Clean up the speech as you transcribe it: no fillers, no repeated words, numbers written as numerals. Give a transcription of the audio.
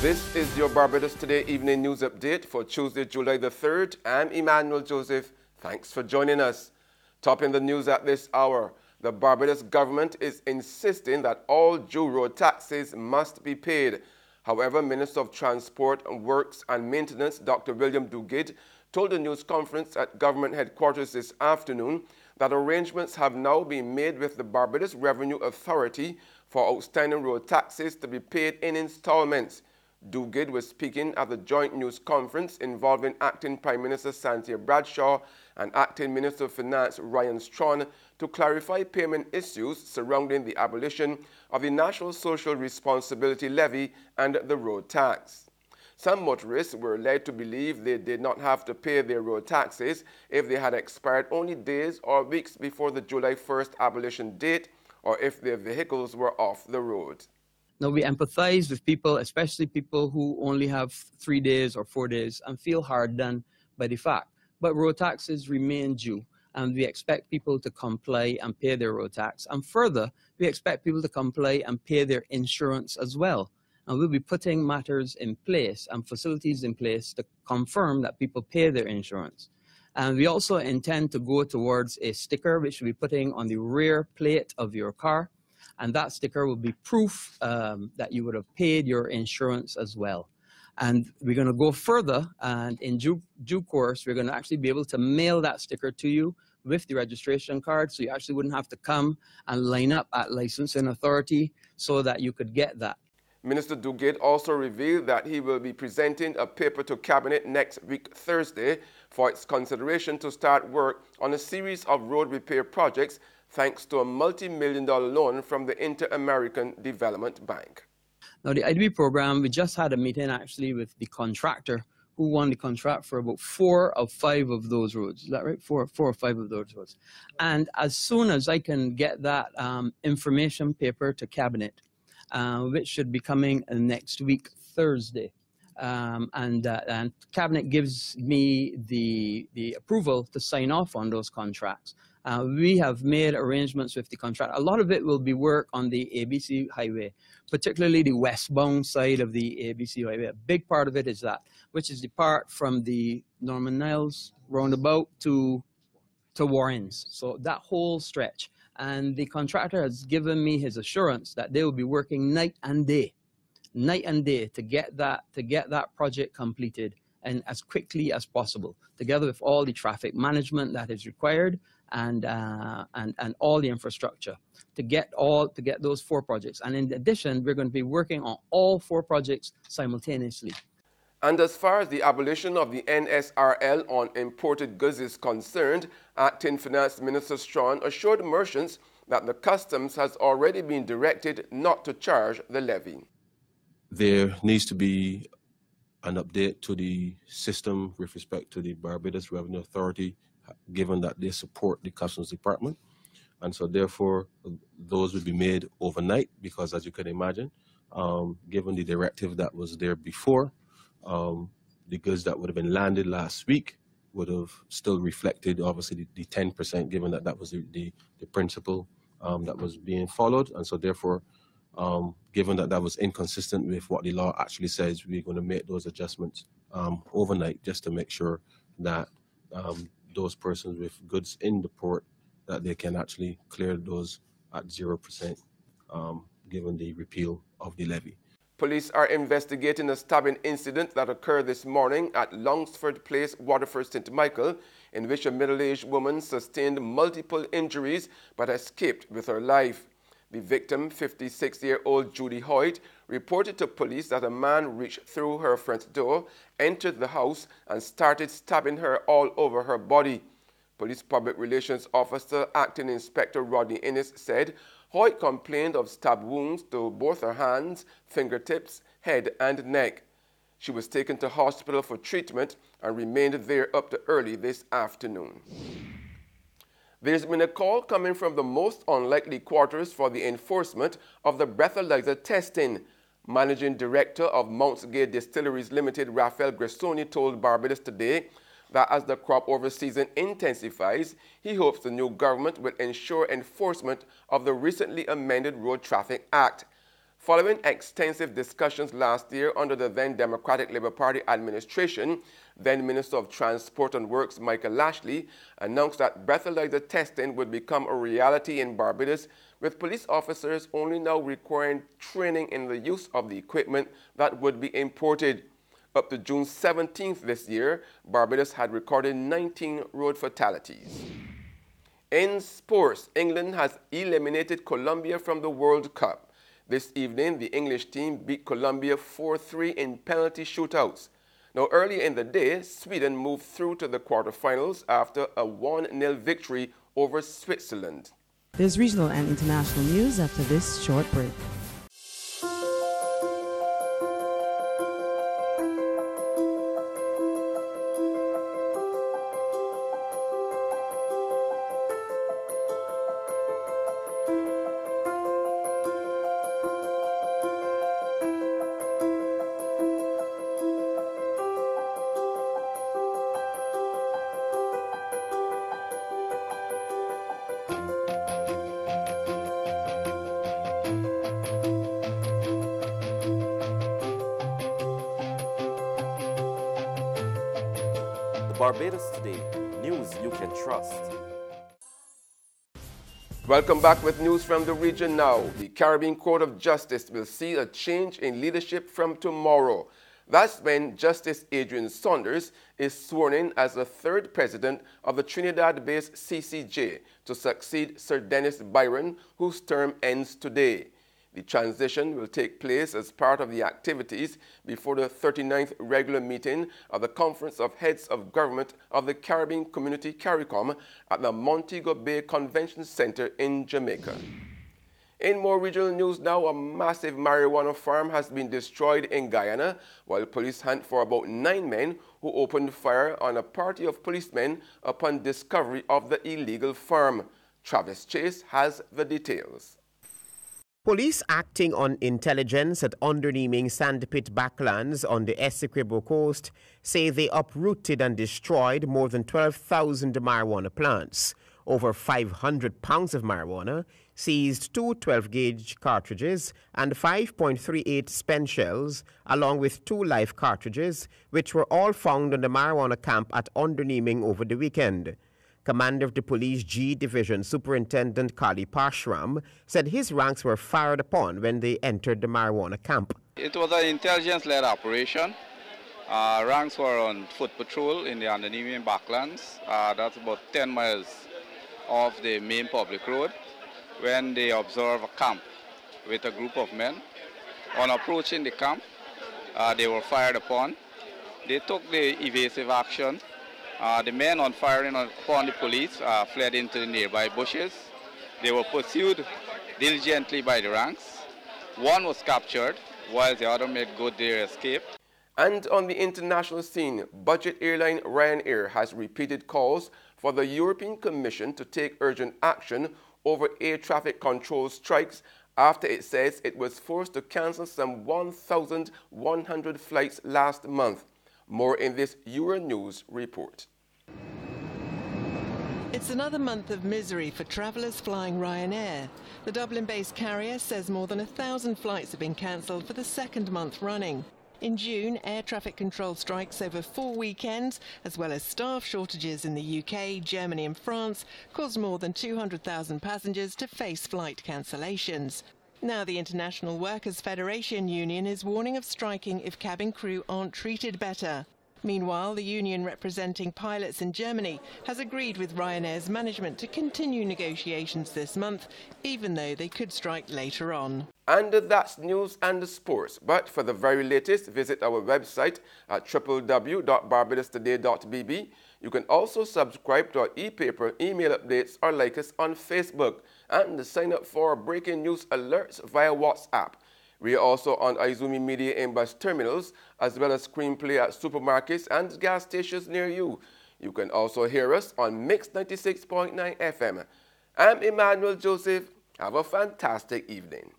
This is your Barbados Today evening news update for Tuesday, July the 3rd. I'm Emmanuel Joseph. Thanks for joining us. Topping the news at this hour, the Barbados government is insisting that all due road taxes must be paid. However, Minister of Transport, Works and Maintenance, Dr. William Duguid, told a news conference at government headquarters this afternoon that arrangements have now been made with the Barbados Revenue Authority for outstanding road taxes to be paid in installments. Duguid was speaking at the joint news conference involving Acting Prime Minister Santia Bradshaw and Acting Minister of Finance Ryan Strawn to clarify payment issues surrounding the abolition of the National Social Responsibility Levy and the road tax. Some motorists were led to believe they did not have to pay their road taxes if they had expired only days or weeks before the July 1st abolition date or if their vehicles were off the road. Now, we empathize with people, especially people who only have 3 days or 4 days and feel hard done by the fact. But road taxes remain due, and we expect people to comply and pay their road tax. And further, we expect people to comply and pay their insurance as well. And we'll be putting matters in place and facilities in place to confirm that people pay their insurance. And we also intend to go towards a sticker which we'll be putting on the rear plate of your car. And that sticker will be proof that you would have paid your insurance as well. And we're going to go further, and in due course, we're going to actually be able to mail that sticker to you with the registration card, so you actually wouldn't have to come and line up at licensing authority so that you could get that. Minister Duguid also revealed that he will be presenting a paper to Cabinet next week, Thursday, for its consideration to start work on a series of road repair projects thanks to a multi-million-dollar loan from the Inter-American Development Bank. Now, the IDB program, we just had a meeting actually with the contractor who won the contract for about 4 of 5 of those roads. Is that right? 4 or 5 of those roads. And as soon as I can get that information paper to Cabinet, which should be coming next week, Thursday, and Cabinet gives me the approval to sign off on those contracts. We have made arrangements with the contract. A lot of it will be work on the ABC highway, particularly the westbound side of the ABC highway. A big part of it is that, which is the part from the Norman Niles roundabout to Warrens. So that whole stretch. And the contractor has given me his assurance that they will be working night and day to get that project completed and as quickly as possible, together with all the traffic management that is required and all the infrastructure to get those 4 projects. And in addition, we're going to be working on all 4 projects simultaneously. And as far as the abolition of the NSRL on imported goods is concerned, Acting Finance Minister Strawn assured merchants that the customs has already been directed not to charge the levy. There needs to be an update to the system with respect to the Barbados Revenue Authority, given that they support the Customs Department. And so therefore, those will be made overnight because, as you can imagine, given the directive that was there before, the goods that would have been landed last week would have still reflected, obviously, the 10%, given that that was the principle that was being followed. And so therefore, given that that was inconsistent with what the law actually says, we're going to make those adjustments overnight just to make sure that those persons with goods in the port, that they can actually clear those at 0%, given the repeal of the levy. Police are investigating a stabbing incident that occurred this morning at Longsford Place, Waterford, St. Michael, in which a middle-aged woman sustained multiple injuries but escaped with her life. The victim, 56-year-old Judy Hoyt, reported to police that a man reached through her front door, entered the house, and started stabbing her all over her body. Police Public Relations Officer Acting Inspector Rodney Innes said Hoyt complained of stab wounds to both her hands, fingertips, head, and neck. She was taken to hospital for treatment and remained there up to early this afternoon. There's been a call coming from the most unlikely quarters for the enforcement of the breathalyzer testing. Managing Director of Mounts Gay Distilleries Limited, Raphael Gressoni, told Barbados Today that as the crop over season intensifies, he hopes the new government will ensure enforcement of the recently amended Road Traffic Act. Following extensive discussions last year under the then Democratic Labour Party administration, then Minister of Transport and Works Michael Lashley announced that breathalyzer testing would become a reality in Barbados, with police officers only now requiring training in the use of the equipment that would be imported. Up to June 17th this year, Barbados had recorded 19 road fatalities. In sports, England has eliminated Colombia from the World Cup. This evening, the English team beat Colombia 4-3 in penalty shootouts. Now, earlier in the day, Sweden moved through to the quarterfinals after a 1-0 victory over Switzerland. There's regional and international news after this short break. Barbados Today, news you can trust. Welcome back with news from the region now. The Caribbean Court of Justice will see a change in leadership from tomorrow. That's when Justice Adrian Saunders is sworn in as the third president of the Trinidad-based CCJ to succeed Sir Dennis Byron, whose term ends today. The transition will take place as part of the activities before the 39th regular meeting of the Conference of Heads of Government of the Caribbean Community CARICOM at the Montego Bay Convention Center in Jamaica. In more regional news now, a massive marijuana farm has been destroyed in Guyana while police hunt for about 9 men who opened fire on a party of policemen upon discovery of the illegal farm. Travis Chase has the details. Police acting on intelligence at Underneaming Sandpit Backlands on the Essequibo coast say they uprooted and destroyed more than 12,000 marijuana plants, over 500 pounds of marijuana, seized 2 12-gauge cartridges and 5.38 spent shells, along with 2 live cartridges, which were all found in the marijuana camp at Underneaming over the weekend. Commander of the Police G Division Superintendent Kali Parshram said his ranks were fired upon when they entered the marijuana camp. It was an intelligence-led operation. Ranks were on foot patrol in the Underneaming Backlands. That's about 10 miles off the main public road when they observed a camp with a group of men. On approaching the camp, they were fired upon. They took the evasive action. The men on firing upon the police fled into the nearby bushes. They were pursued diligently by the ranks. One was captured while the other made good their escape. And on the international scene, budget airline Ryanair has repeated calls for the European Commission to take urgent action over air traffic control strikes after it says it was forced to cancel some 1,100 flights last month. More in this Euronews report. It's another month of misery for travellers flying Ryanair. The Dublin-based carrier says more than 1,000 flights have been cancelled for the second month running. In June, air traffic control strikes over 4 weekends, as well as staff shortages in the UK, Germany and France, caused more than 200,000 passengers to face flight cancellations. Now the International Workers' Federation Union is warning of striking if cabin crew aren't treated better. Meanwhile, the union representing pilots in Germany has agreed with Ryanair's management to continue negotiations this month, even though they could strike later on. And that's news and sports. But for the very latest, visit our website at www.barbadostoday.bb. You can also subscribe to our e-paper, email updates, or like us on Facebook. And sign up for breaking news alerts via WhatsApp. We are also on Izumi Media in bus terminals, as well as screenplay at supermarkets and gas stations near you. You can also hear us on Mix 96.9 FM. I'm Emmanuel Joseph. Have a fantastic evening.